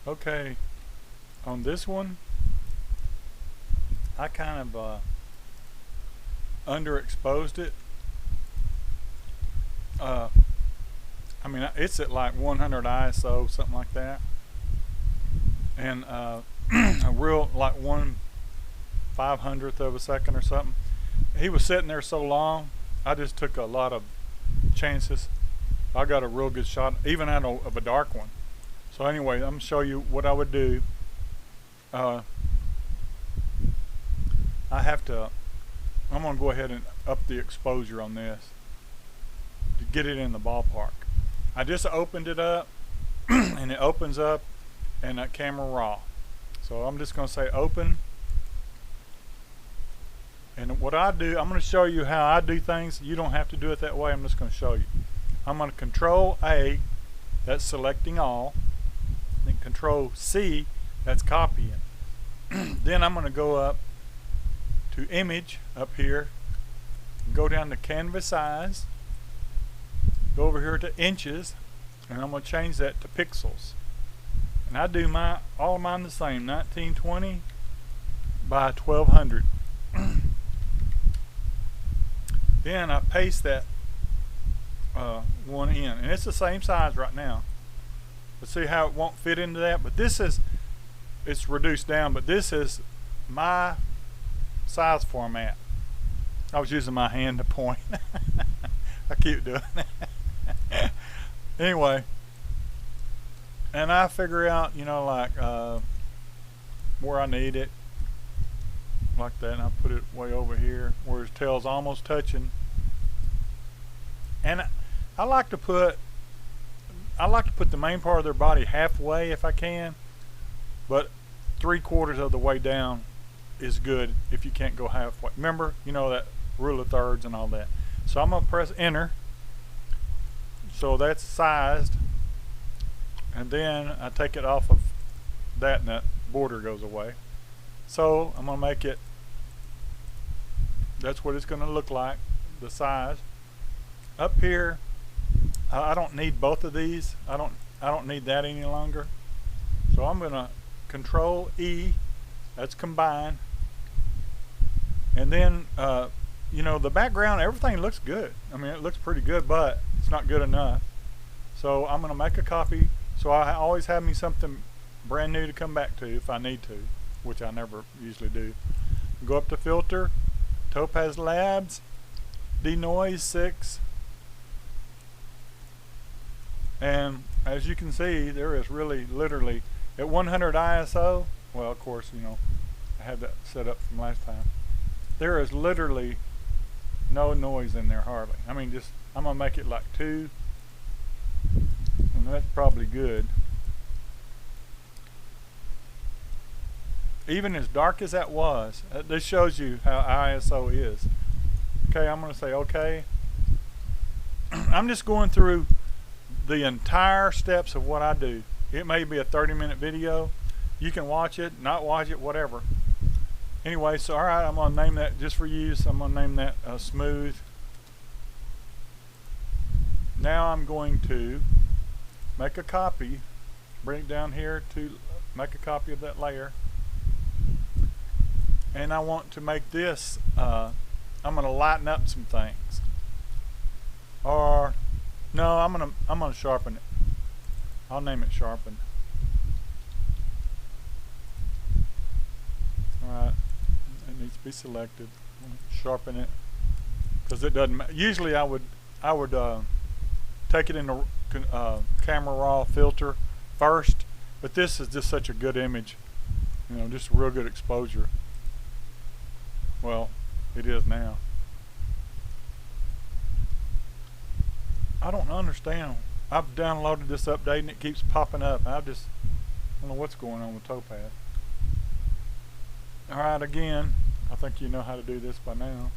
Okay, on this one, I kind of underexposed it. Uh, I mean, it's at like 100 ISO, something like that, and a real like 1/500th of a second or something. He was sitting there so long, I just took a lot of chances. I got a real good shot, even out of a dark one. So anyway, I'm gonna show you what I would do. Uh, I have to. I'm gonna go ahead and up the exposure on this to get it in the ballpark. I just opened it up, and it opens up in that camera raw. So I'm just gonna say open. And what I do, I'm going to show you how I do things. You don't have to do it that way. I'm just going to show you. I'm going to Control A, that's selecting all. Then Control C, that's copying. Then I'm going to go up to Image up here, go down to Canvas Size, go over here to Inches, and I'm going to change that to Pixels. And I do all of mine the same, 1920 by 1200. Then I paste that one in, and it's the same size right now. But see how it won't fit into that? But this is, it's reduced down, but this is my size format. I was using my hand to point. I keep doing that. Anyway, and I figure out, you know, like where I need it. Like that, and I put it way over here where his tail's almost touching. And I like to put the main part of their body halfway if I can, but 3/4 of the way down is good if you can't go halfway. Remember, you know, that rule of thirds and all that. So I'm gonna press enter. So that's sized, and then I take it off of that, and that border goes away. So I'm going to make it, that's what it's going to look like, the size. Up here, I don't need both of these. I don't need that any longer. So I'm going to Control E, that's combine. And then, you know, the background, everything looks good. I mean, it looks pretty good, but it's not good enough. So I'm going to make a copy. So I always have me something brand new to come back to if I need to, which I never usually do. Go up to Filter, Topaz Labs, Denoise 6, and as you can see, there is really literally at 100 ISO. Well, of course, you know, I had that set up from last time. There is literally no noise in there hardly. I mean, just I'm gonna make it like 2, and that's probably good. Even as dark as that was, this shows you how ISO is. Okay, I'm going to say okay. I'm just going through the entire steps of what I do. It may be a 30-minute video. You can watch it, not watch it, whatever. Anyway, so alright, I'm going to name that just for use. I'm going to name that smooth. Now I'm going to make a copy, bring it down here to make a copy of that layer. And I want to make this, I'm going to lighten up some things. Or, no, I'm going to sharpen it. I'll name it sharpen. Alright, it needs to be selected. Sharpen it. Because it doesn't, usually I would take it in the camera raw filter first, but this is just such a good image. You know, just real good exposure. Well, it is now. I don't understand. I've downloaded this update and it keeps popping up. I don't know what's going on with Topaz. Alright, again, I think you know how to do this by now.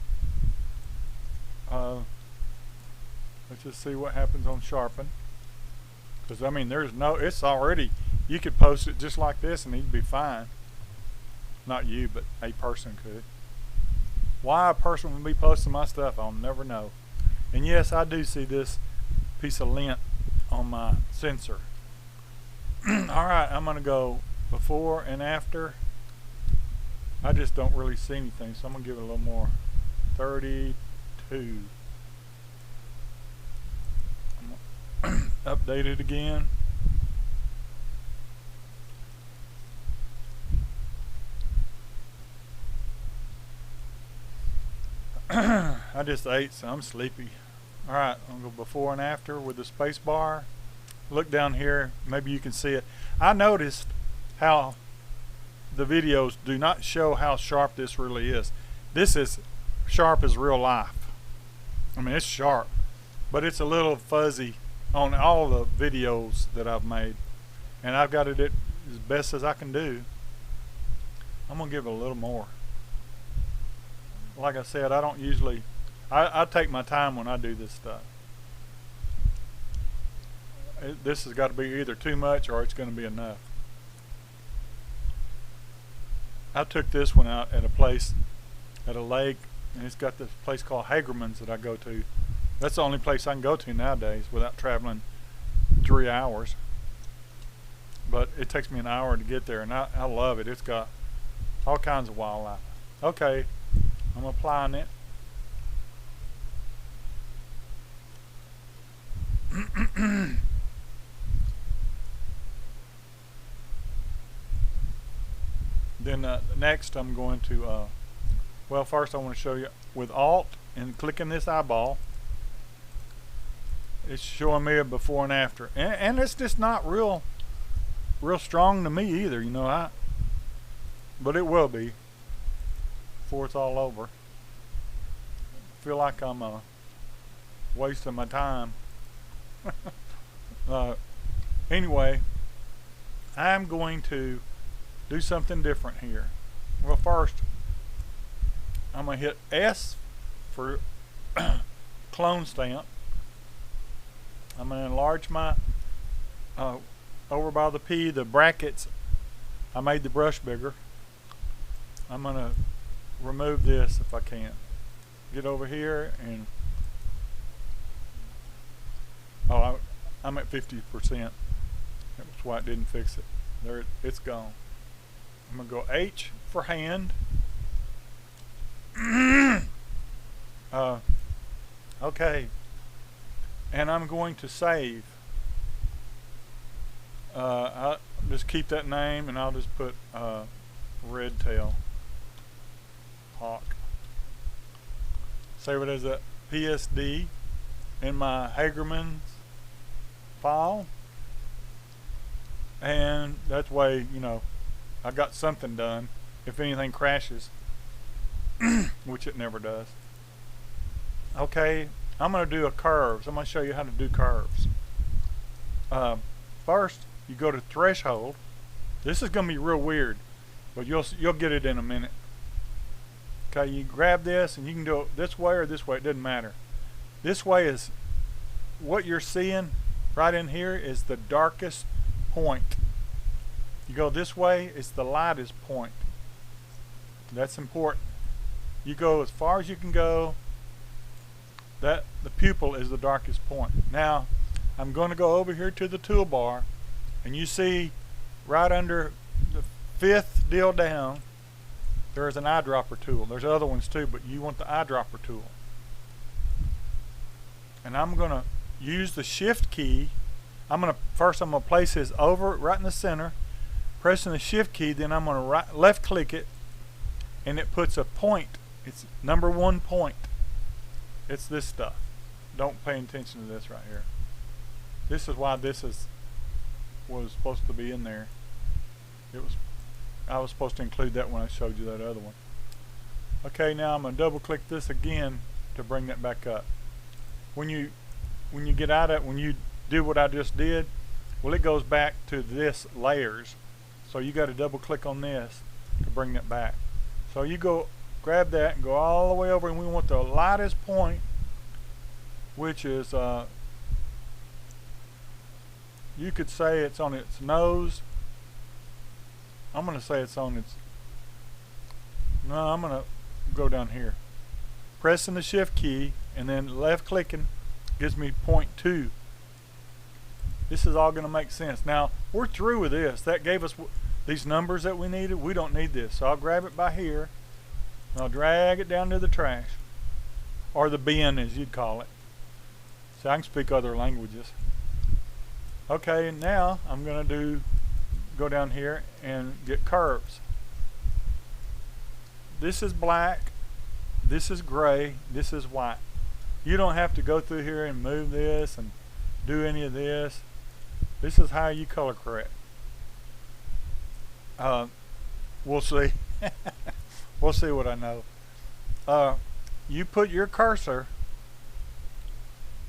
Let's just see what happens on sharpen. Because, I mean, it's already, you could post it just like this and it'd be fine. Not you, but a person could. Why a person would be posting my stuff, I'll never know. And yes, I do see this piece of lint on my sensor. Alright, I'm going to go before and after. I just don't really see anything, so I'm going to give it a little more. 32. I'm gonna update it again. I just ate, so I'm sleepy. Alright, I'm going to go before and after with the space bar. Look down here, maybe you can see it. I noticed how the videos do not show how sharp this really is. This is sharp as real life. I mean, it's sharp, but it's a little fuzzy on all the videos that I've made, and I've got it as best as I can do. I'm gonna give it a little more. Like I said, I don't usually, I take my time when I do this stuff. This has got to be either too much or it's going to be enough. I took this one out at a place, at a lake, and it's got this place called Hagerman's that I go to. That's the only place I can go to nowadays without traveling 3 hours. But it takes me an hour to get there, and I love it. It's got all kinds of wildlife. Okay, I'm applying it. Then next I'm going to, well, first I want to show you with Alt and clicking this eyeball. It's showing me a before and after, and it's just not real strong to me either, you know. But it will be before it's all over. I feel like I'm wasting my time. Anyway, I'm going to do something different here. Well, first I'm going to hit S for clone stamp. I'm going to enlarge my over by the P, the brackets. I made the brush bigger. I'm going to remove this if I can. Get over here and I'm at 50%. That's why it didn't fix it. There, it's gone. I'm going to go H for hand. Okay. And I'm going to save. I'll just keep that name, and I'll just put red tail hawk. Save it as a PSD in my Hagerman's file, and that way, you know, I got something done if anything crashes, which it never does. Okay, I'm going to do a curves. I'm going to show you how to do curves. First, you go to threshold. This is going to be real weird, but you'll get it in a minute. Okay, you grab this, and you can do it this way or this way. It doesn't matter. This way is what you're seeing right in here is the darkest point. You go this way, it's the lightest point. That's important. You go as far as you can go. That the pupil is the darkest point. Now I'm going to go over here to the toolbar, and you see right under the 5th deal down there is an eyedropper tool. There's other ones too, but you want the eyedropper tool. And I'm going to use the shift key. First I'm going to place this over right in the center, pressing the shift key, then I'm going to left click it, and it puts a point. It's number 1 point. It's this stuff. Don't pay attention to this right here. This is why this was supposed to be in there. I was supposed to include that when I showed you that other one. Okay, now I'm going to double click this again to bring that back up. When you get out of it, when you do what I just did, well, it goes back to this layers. So you got to double click on this to bring that back. So you go grab that and go all the way over, and we want the lightest point, which is you could say it's on its nose. I'm going to say it's on its, no, I'm going to go down here. Pressing the shift key and then left clicking gives me 0.2. This is all going to make sense. Now, we're through with this. That gave us these numbers that we needed. We don't need this. So I'll grab it by here, and I'll drag it down to the trash, or the bin as you'd call it. So I can speak other languages. Okay, now I'm going to go down here and get curves. This is black, this is gray, this is white. You don't have to go through here and move this and do any of this. This is how you color correct. We'll see. We'll see what I know. You put your cursor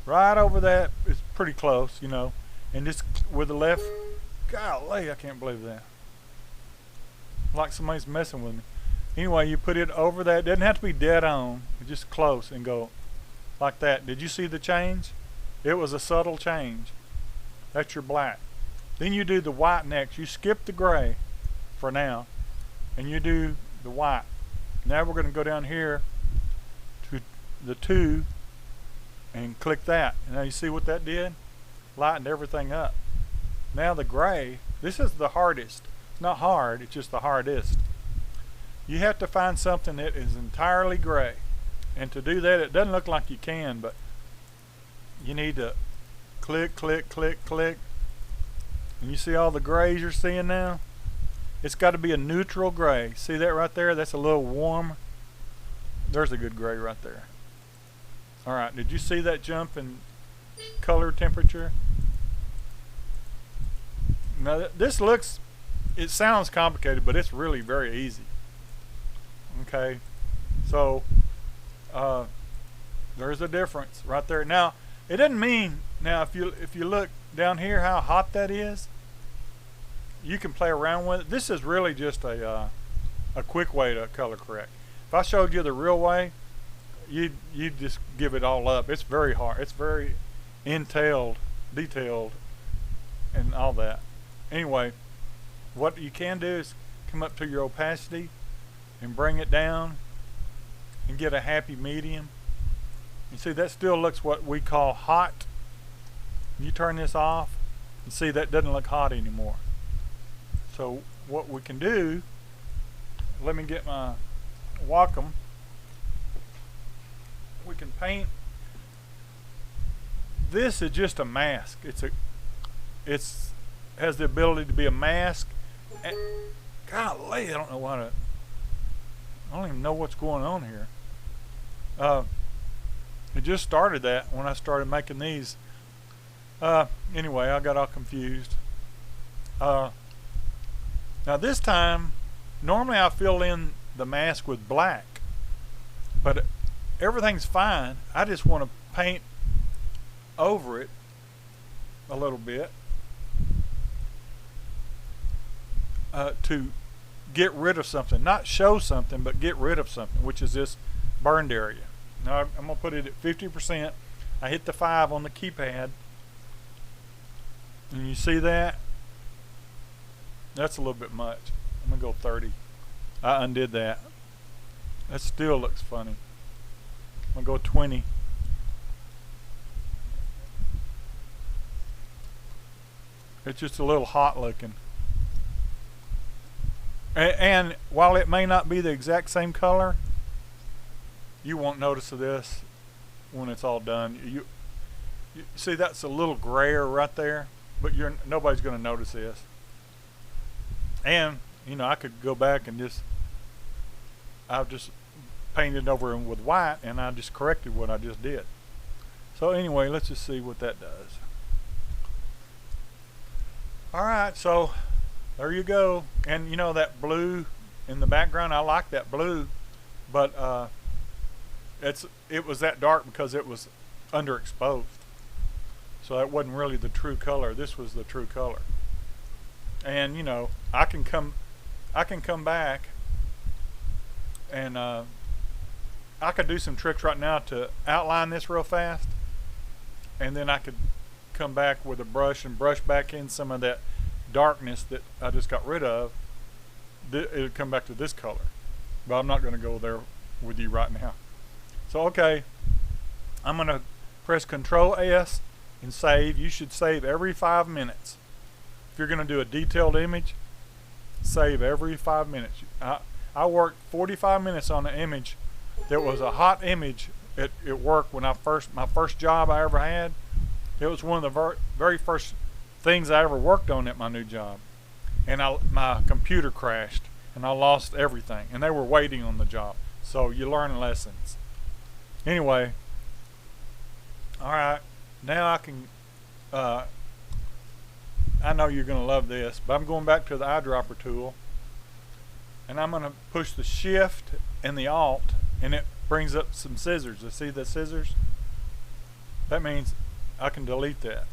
right over that. It's pretty close, you know. And just with the left, golly, I can't believe that. Like somebody's messing with me. Anyway, you put it over that. It doesn't have to be dead on. It's just close and go like that. Did you see the change? It was a subtle change. That's your black. Then you do the white next. You skip the gray for now, and you do the white. Now we're going to go down here to the 2 and click that. Now you see what that did? Lightened everything up. Now the gray, this is the hardest. It's not hard, it's just the hardest. You have to find something that is entirely gray. And to do that, it doesn't look like you can, but you need to click, click, click, click. And you see all the grays you're seeing now? It's got to be a neutral gray. See that right there? That's a little warm. There's a good gray right there. Alright, did you see that jump in color temperature? Now this looks, it sounds complicated, but it's really very easy. Okay, so there's a difference right there. Now it doesn't mean, now if you look down here how hot that is, you can play around with it. This is really just a quick way to color correct. If I showed you the real way, you'd just give it all up. It's very hard. It's very detailed, and all that. Anyway, what you can do is come up to your opacity and bring it down and get a happy medium. You see that still looks what we call hot. You turn this off and see that doesn't look hot anymore. So what we can do, let me get my Wacom. We can paint. This is just a mask. It's has the ability to be a mask. And golly, I don't know what I don't even know what's going on here. It just started that when I started making these. Anyway, I got all confused. Now this time, normally I fill in the mask with black, but everything's fine. I just want to paint over it a little bit to get rid of something, not show something, but get rid of something, which is this burned area. Now I'm going to put it at 50%. I hit the 5 on the keypad, and you see that? That's a little bit much. I'm going to go 30. I undid that. That still looks funny. I'm going to go 20. It's just a little hot looking. And while it may not be the exact same color, you won't notice of this when it's all done. You see that's a little grayer right there, but nobody's going to notice this. And you know, I could go back and I've just painted over them with white, and I just corrected what I just did. So anyway, let's just see what that does. Alright, so there you go. And you know that blue in the background, I like that blue, but it was that dark because it was underexposed. So that wasn't really the true color. This was the true color. And you know, I can come back and I could do some tricks right now to outline this real fast, and then I could come back with a brush and brush back in some of that darkness that I just got rid of. It'll come back to this color, but I'm not going to go there with you right now. So okay, I'm going to press Control S and save. You should save every 5 minutes. If you're going to do a detailed image, save every 5 minutes. I worked 45 minutes on an image that was a hot image at work when my first job I ever had. It was one of the very first things I ever worked on at my new job. And my computer crashed and I lost everything. And they were waiting on the job. So you learn lessons. Anyway, all right, now I can, I know you're going to love this, but I'm going back to the eyedropper tool. And I'm going to push the shift and the alt, and it brings up some scissors. You see the scissors? That means I can delete that,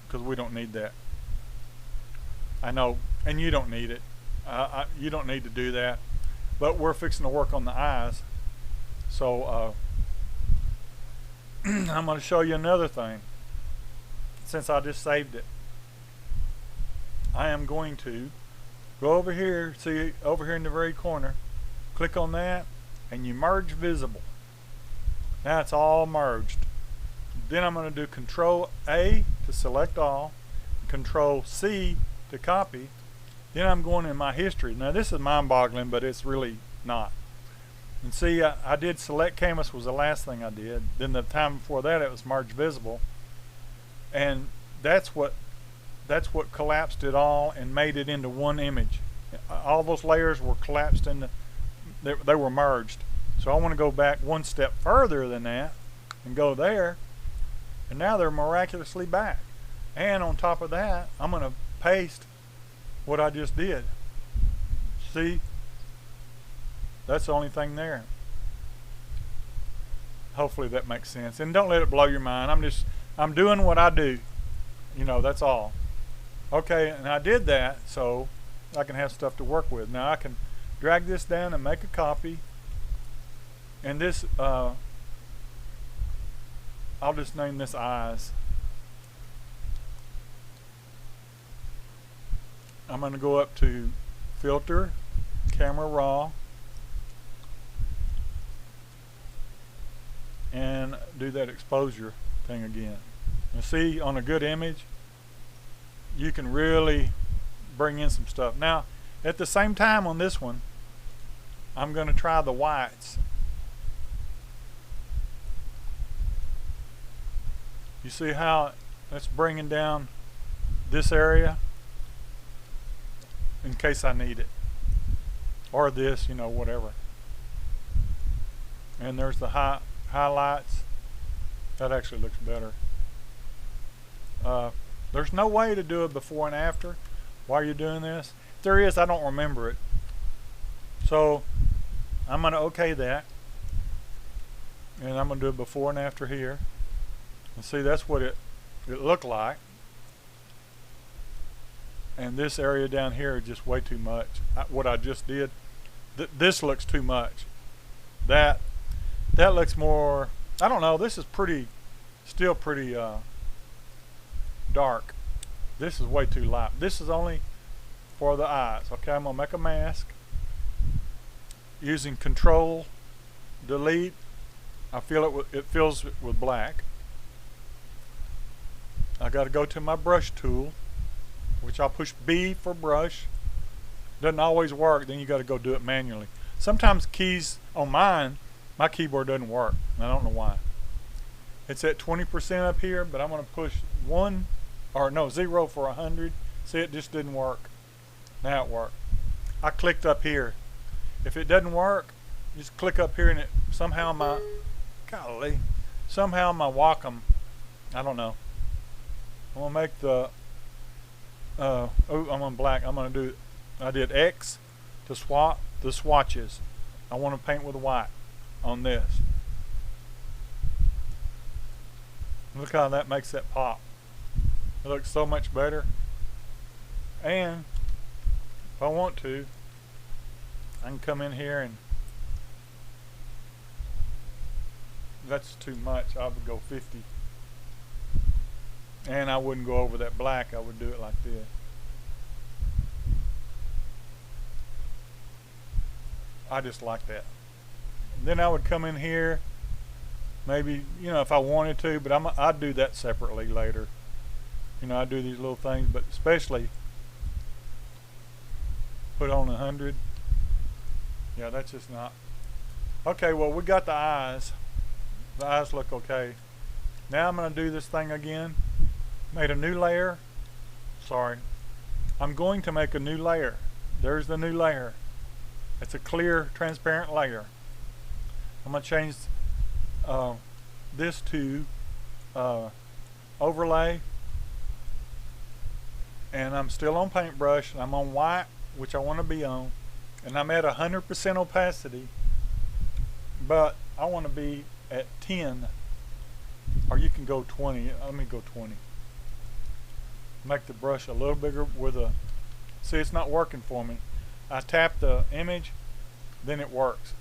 because we don't need that. I know, and you don't need it. You don't need to do that, but we're fixing to work on the eyes. So I'm going to show you another thing. Since I just saved it, I am going to go over here, see over here in the very corner, click on that, and you merge visible. Now it's all merged. Then I'm going to do Control A to select all, Control C to copy. Then I'm going in my history. Now this is mind-boggling, but it's really not. And see, I did select canvas was the last thing I did. Then the time before that it was merge visible, and that's what collapsed it all and made it into one image. All those layers were collapsed into, they were merged. So I want to go back one step further than that and go there, and now they're miraculously back. And on top of that, I'm going to paste what I just did. See? That's the only thing there. Hopefully that makes sense. And don't let it blow your mind. I'm doing what I do. You know, that's all. Okay, and I did that so I can have stuff to work with. Now I can drag this down and make a copy. And this, I'll just name this eyes. I'm going to go up to Filter, Camera Raw, and do that exposure thing again. And see, on a good image, you can really bring in some stuff. Now, at the same time on this one, I'm going to try the whites. You see how it's bringing down this area in case I need it, or this, you know, whatever. And there's the highlights. That actually looks better. There's no way to do it before and after while you're doing this. If there is, I don't remember it. So I'm going to OK that, and I'm going to do it before and after here. And see, that's what it looked like. And this area down here is just way too much. What I just did, this looks too much. That looks more, I don't know, this is still pretty dark. This is way too light. This is only for the eyes. Okay, I'm gonna make a mask using Control Delete. I feel it fills it with black. I got to go to my brush tool, which I'll push B for brush. Doesn't always work. Then you got to go do it manually. Sometimes keys on my keyboard doesn't work. I don't know why. It's at 20% up here, but I'm going to push 0 for 100. See, it just didn't work. Now it worked. I clicked up here. If it doesn't work, just click up here, and it somehow my Wacom, I don't know. I'm gonna make the I'm on black. I did X to swap the swatches. I want to paint with white on this. Look how that makes that pop. It looks so much better. And if I want to, I can come in here, and that's too much. I would go 50. And I wouldn't go over that black. I would do it like this. I just like that. Then I would come in here. maybe, you know, if I wanted to, but I'd do that separately later. You know, I do these little things, but especially put on 100. Yeah, that's just not. Okay, well, we got the eyes. The eyes look okay. Now I'm going to do this thing again. Made a new layer. Sorry. I'm going to make a new layer. There's the new layer. It's a clear, transparent layer. I'm going to change this to overlay. And I'm still on paintbrush. I'm on white, which I want to be on. And I'm at 100% opacity. But I want to be at 10. Or you can go 20. Let me go 20. Make the brush a little bigger with a... See, it's not working for me. I tap the image, then it works.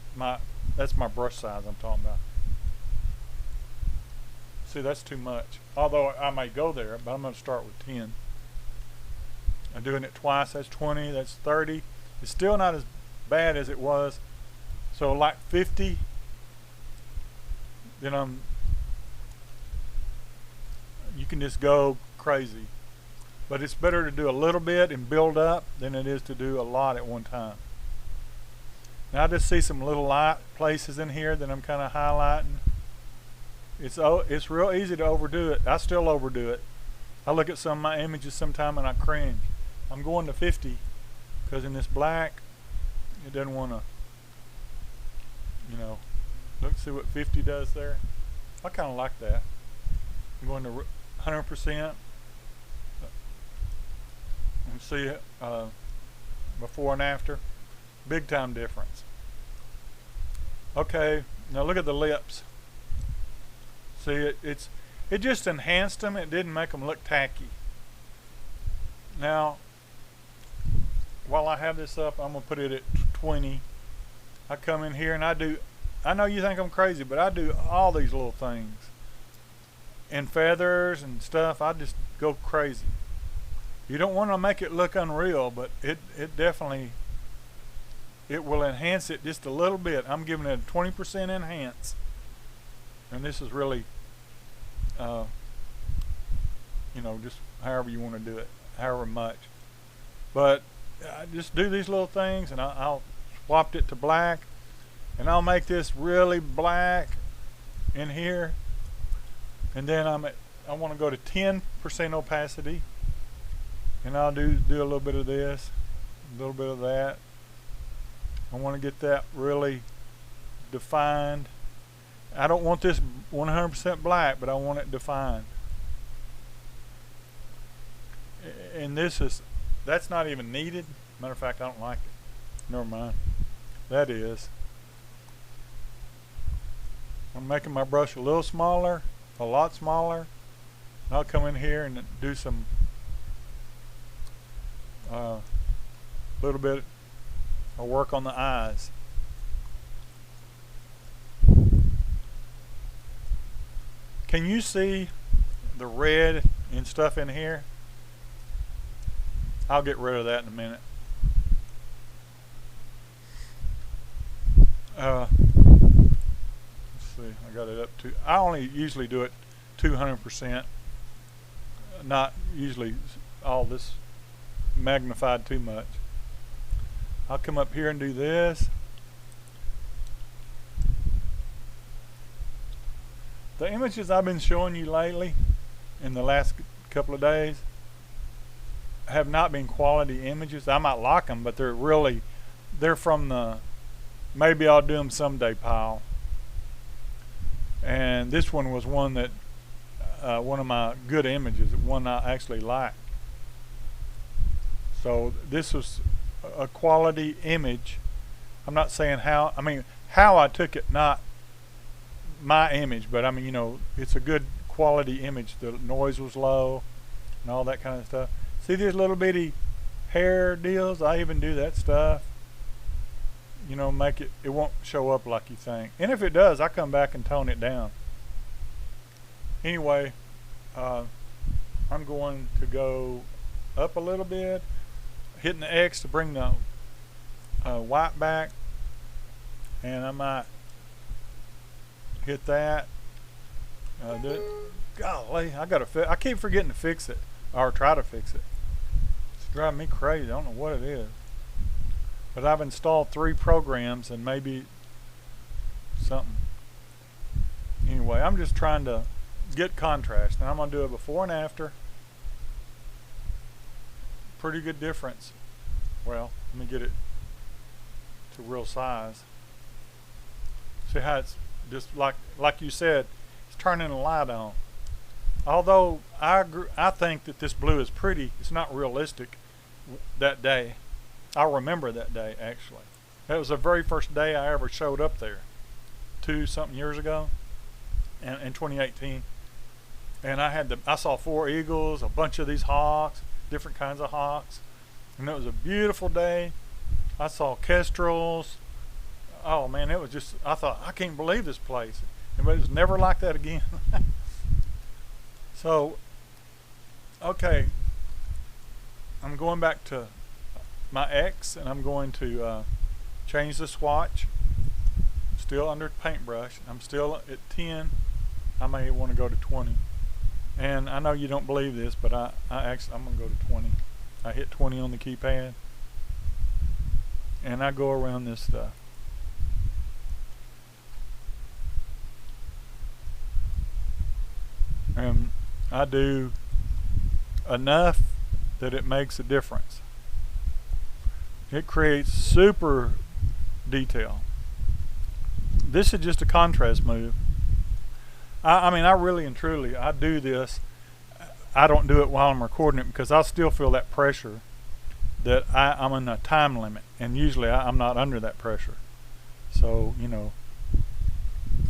That's my brush size I'm talking about. See, that's too much. Although I may go there, but I'm going to start with 10. I'm doing it twice. That's 20. That's 30. It's still not as bad as it was. So like 50. Then you can just go crazy. But it's better to do a little bit and build up than it is to do a lot at one time. Now I just see some little light places in here that I'm kind of highlighting. It's real easy to overdo it. I still overdo it. I look at some of my images sometime and I cringe. I'm going to 50 because in this black it doesn't want to, you know, let's see what 50 does there. I kind of like that. I'm going to 100%. And see before and after. Big time difference. Okay, now look at the lips. See, it just enhanced them. It didn't make them look tacky. Now, while I have this up, I'm gonna put it at 20. I come in here and I know you think I'm crazy, but I do all these little things. And feathers and stuff, I just go crazy. You don't want to make it look unreal, but it definitely, it will enhance it just a little bit. I'm giving it a 20% enhance. And this is really, you know, just however you want to do it, however much. But I just do these little things, and I'll swap it to black, and I'll make this really black in here. And then I want to go to 10% opacity. And I'll do a little bit of this, a little bit of that. I want to get that really defined. I don't want this 100% black, but I want it defined. And that's not even needed. Matter of fact, I don't like it. Never mind. That is. I'm making my brush a little smaller, a lot smaller. And I'll come in here and do some little bit of work on the eyes. Can you see the red and stuff in here? I'll get rid of that in a minute. Let's see, I got it up to, I only usually do it 200%, not usually all this magnified too much. I'll come up here and do this. The images I've been showing you lately in the last couple of days have not been quality images. I might like them, but they're from the maybe I'll do them someday pile. And this one was one that one of my good images, one I actually liked. So this was a quality image. I'm not saying how I took it, not my image, but I mean, you know, it's a good quality image. The noise was low and all that kind of stuff. See these little bitty hair deals? I even do that stuff. You know, make it won't show up like you think. And if it does, I come back and tone it down. Anyway, I'm going to go up a little bit, hitting the X to bring the white back, and I might hit that Golly, I keep forgetting to fix it, or try to fix it. It's driving me crazy. I don't know what it is. But I've installed 3 programs and maybe something. Anyway, I'm just trying to get contrast. Now I'm going to do a before and after. Pretty good difference. Well, let me get it to real size. See how it's just like you said, it's turning the light on. Although I think that this blue is pretty, it's not realistic that day. I remember that day, actually. That was the very first day I ever showed up there, 2-something years ago, in 2018. And I saw 4 eagles, a bunch of these hawks, different kinds of hawks, and it was a beautiful day. I saw kestrels. Oh man, it was just, I thought, I can't believe this place. But it was never like that again. So, okay, I'm going back to my X, and I'm going to change the swatch. Still under paintbrush. I'm still at 10. I may want to go to 20. And I know you don't believe this, but I'm going to go to 20. I hit 20 on the keypad, and I go around this stuff. And I do enough that it makes a difference. It creates super detail. This is just a contrast move. I mean, I really and truly, I do this. I don't do it while I'm recording it because I still feel that pressure that I'm in a time limit, and usually I'm not under that pressure. So, you know,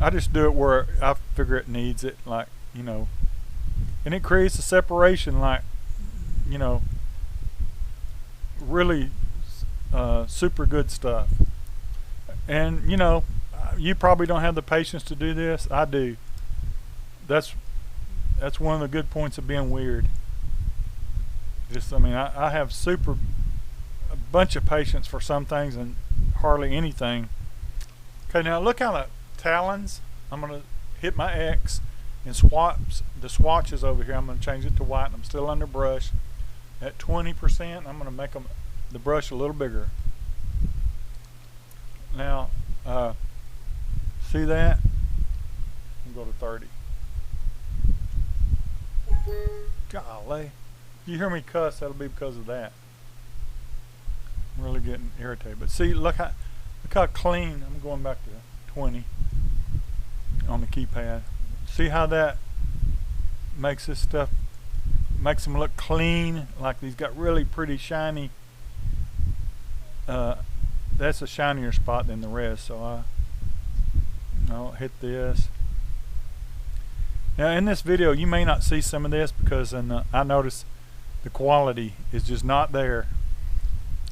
I just do it where I figure it needs it, like, you know, and it creates a separation, like, you know, really super good stuff. And, you know, you probably don't have the patience to do this. I do. That's one of the good points of being weird. Just, I mean, I have a bunch of patience for some things and hardly anything. Okay, now look how the talons, I'm going to hit my X and the swatches over here. I'm going to change it to white, and I'm still under brush. At 20%, I'm going to make the brush a little bigger. Now, see that? I'm going to go to 30. Golly. If you hear me cuss, that'll be because of that. I'm really getting irritated. But see, look how clean. I'm going back to 20 on the keypad. See how that makes this stuff, makes them look clean, like these got really pretty shiny. That's a shinier spot than the rest, so I'll hit this. Now in this video you may not see some of this because I noticed the quality is just not there.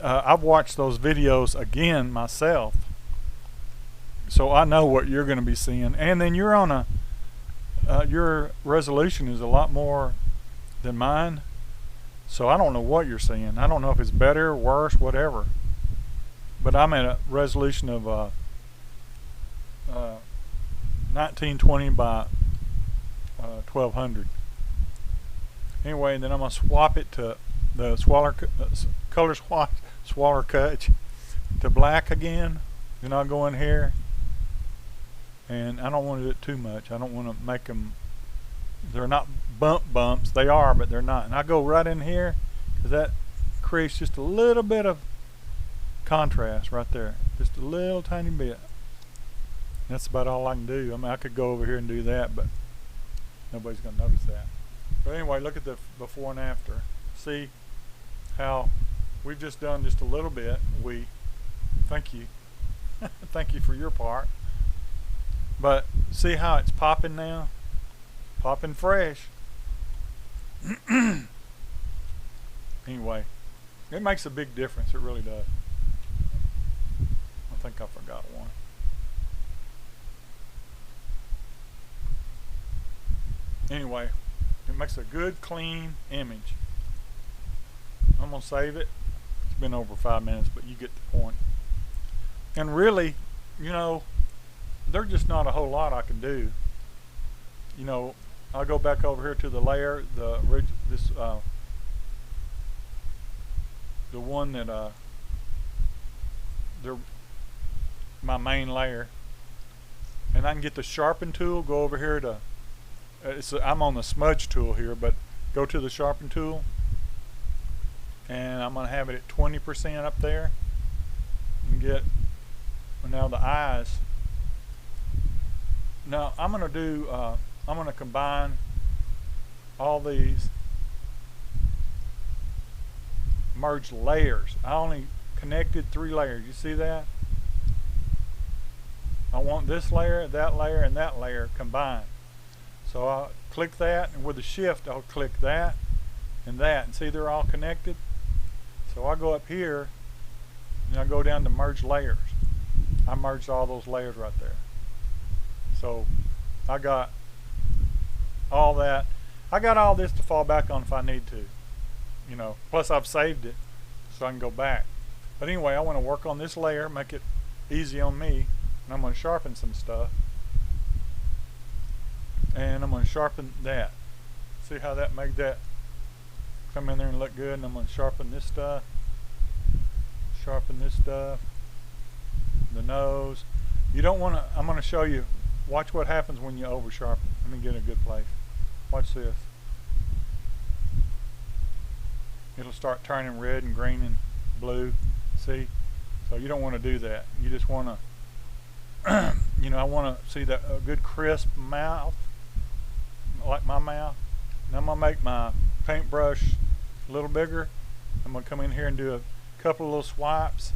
I've watched those videos again myself, so I know what you're going to be seeing. And then you're on your resolution is a lot more than mine, so I don't know what you're seeing. I don't know if it's better, worse, whatever. But I'm at a resolution of 1920 by 1200. Anyway, then I'm going to swap it to the color swatch, swaller cut to black again. Then I'll go in here, and I don't want to do it too much. I don't want to make them, they're not bumps. They are, but they're not. And I go right in here because that creates just a little bit of contrast right there, just a little tiny bit. That's about all I can do. I mean, I could go over here and do that, but nobody's going to notice that. But anyway, look at the before and after. See how we've just done just a little bit. Thank you. Thank you for your part. But see how it's popping now? Popping fresh. Anyway, it makes a big difference. It really does. I think I forgot one. Anyway, it makes a good clean image. I'm going to save it. It's been over 5 minutes, but you get the point. And really, you know, there's just not a whole lot I can do. you know, I'll go back over here to the layer, the one that my main layer, and I can get the sharpen tool. Go over here to I'm on the smudge tool here, but go to the sharpen tool, and I'm going to have it at 20% up there, and get now the eyes. Now I'm going to do I'm going to combine all these, merge layers. I only connected 3 layers. You see that? I want this layer, and that layer combined. So I'll click that, and with the shift I'll click that and that, and see they're all connected. So I go up here and I go down to merge layers. I merged all those layers right there. So I got all that. I got all this to fall back on if I need to, you know. Plus I've saved it so I can go back. But anyway, I want to work on this layer, make it easy on me, and I'm going to sharpen some stuff. And I'm going to sharpen that. See how that made that come in there and look good? And I'm going to sharpen this stuff. Sharpen this stuff. The nose. You don't want to, I'm going to show you, watch what happens when you over sharpen. Let me get in a good place. Watch this. It'll start turning red and green and blue. See? So you don't want to do that. You just want to, you know, I want to see that a good crisp mouth, like my mouth. And I'm going to make my paintbrush a little bigger. I'm going to come in here and do a couple of little swipes.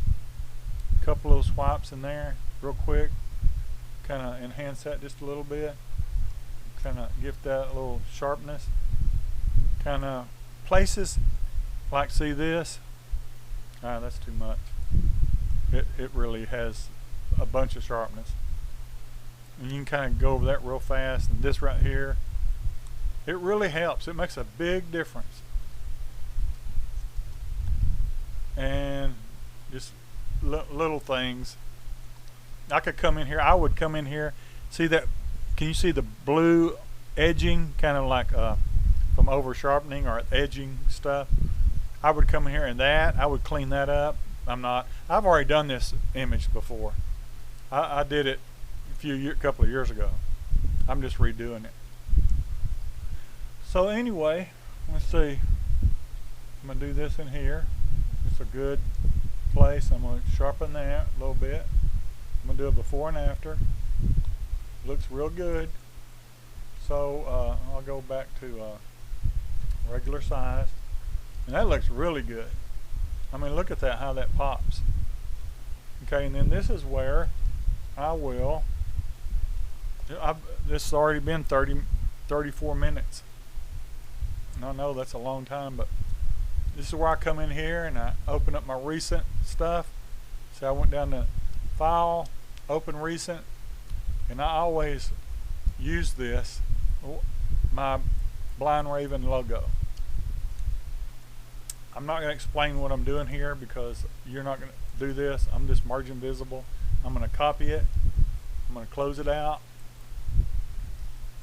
In there real quick. Kind of enhance that just a little bit. Kind of give that a little sharpness. Kind of places, like see this. That's too much. It really has a bunch of sharpness. And you can kind of go over that real fast. And this right here, it really helps. It makes a big difference. And just little things. I could come in here. I would come in here. See that? Can you see the blue edging, kind of like from over sharpening or edging stuff? I would come in here and that. I would clean that up. I've already done this image before. I did it a couple of years ago. I'm just redoing it. So anyway, let's see. I'm going to do this in here. It's a good place. I'm going to sharpen that a little bit. I'm going to do a before and after. Looks real good. So I'll go back to regular size. And that looks really good. I mean, look at that, how that pops. Okay, and then this is where I will, this has already been 34 minutes. And I know that's a long time, but this is where I come in here and I open up my recent stuff. See, I went down to File, Open Recent, and I always use this, my Blind Raven logo. I'm not going to explain what I'm doing here because you're not going to do this. I'm just margin visible. I'm going to copy it. I'm going to close it out.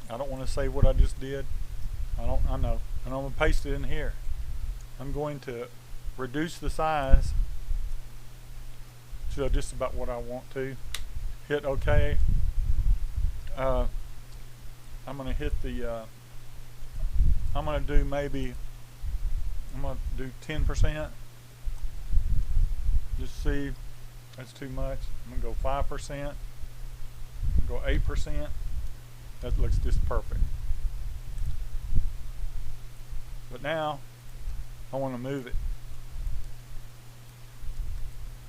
I don't want to say what I just did. I know. And I'm going to paste it in here. I'm going to reduce the size to just about what I want to. Hit OK. I'm going to hit the, I'm going to do maybe, I'm going to do 10%. Just see, that's too much. I'm going to go 5%. Go 8%. That looks just perfect. But now, I want to move it.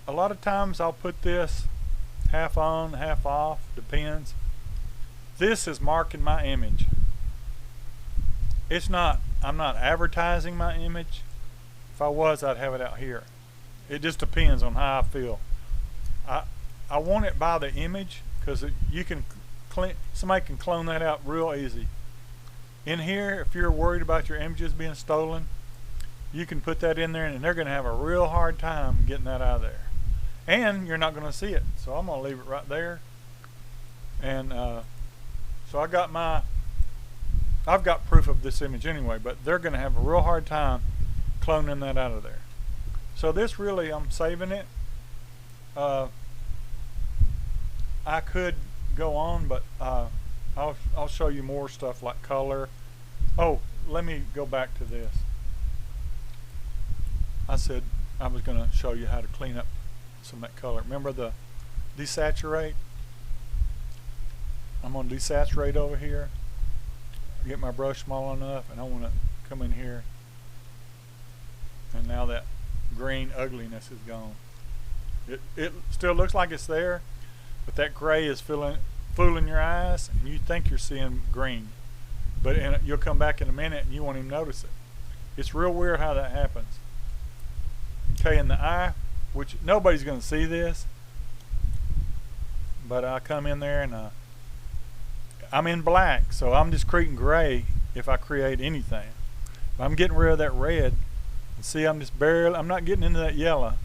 A lot of times I'll put this half on, half off, depends. This is marking my image. It's not, I'm not advertising my image. If I was, I'd have it out here. It just depends on how I feel. I want it by the image because you can somebody can clone that out real easy. In here, if you're worried about your images being stolen, you can put that in there and they're going to have a real hard time getting that out of there. And you're not going to see it. So I'm going to leave it right there. And so I got my I've got proof of this image anyway, but they're going to have a real hard time cloning that out of there. So this really, I'm saving it. I could go on, but I'll show you more stuff like color. Oh, let me go back to this. I said I was going to show you how to clean up some of that color. Remember the desaturate? I'm going to desaturate over here. Get my brush small enough, and I want to come in here, and now that green ugliness is gone. It still looks like it's there, but that gray is fooling your eyes, and you think you're seeing green, but you'll come back in a minute and you won't even notice it. It's real weird how that happens. Okay, in the eye, which nobody's going to see this, but I come in there and I'm in black, so I'm just creating gray if I create anything. But I'm getting rid of that red, and see, I'm not getting into that yaller.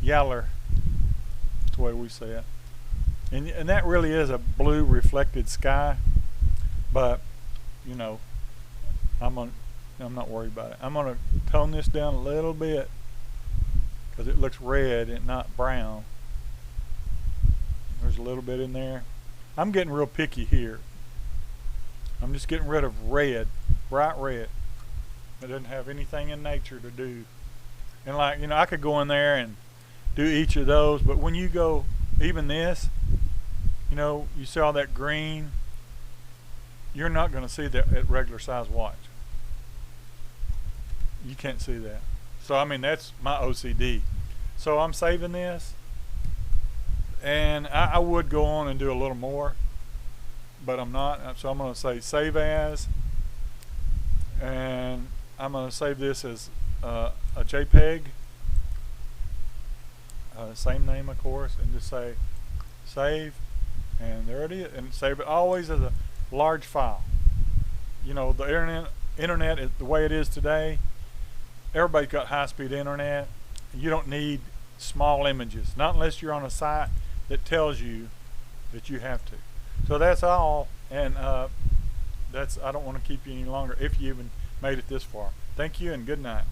That's the way we say it. And that really is a blue reflected sky, but you know, I'm not worried about it. I'm gonna tone this down a little bit because it looks red and not brown. There's a little bit in there. I'm getting real picky here. I'm just getting rid of red, bright red. It doesn't have anything in nature to do. And like, you know, I could go in there and do each of those, but when you go, even this, you know, you see all that green, you're not going to see that at regular size watch. You can't see that. So I mean, that's my OCD. So I'm saving this, and I would go on and do a little more, but I'm not. So I'm going to say save as, and I'm going to save this as a JPEG, same name of course, and just say save, and there it is, and save it always as a large file. You know, the internet is the way it is today. Everybody's got high-speed internet. You don't need small images, not unless you're on a site that tells you that you have to. So that's all, and I don't want to keep you any longer if you even made it this far. Thank you and good night.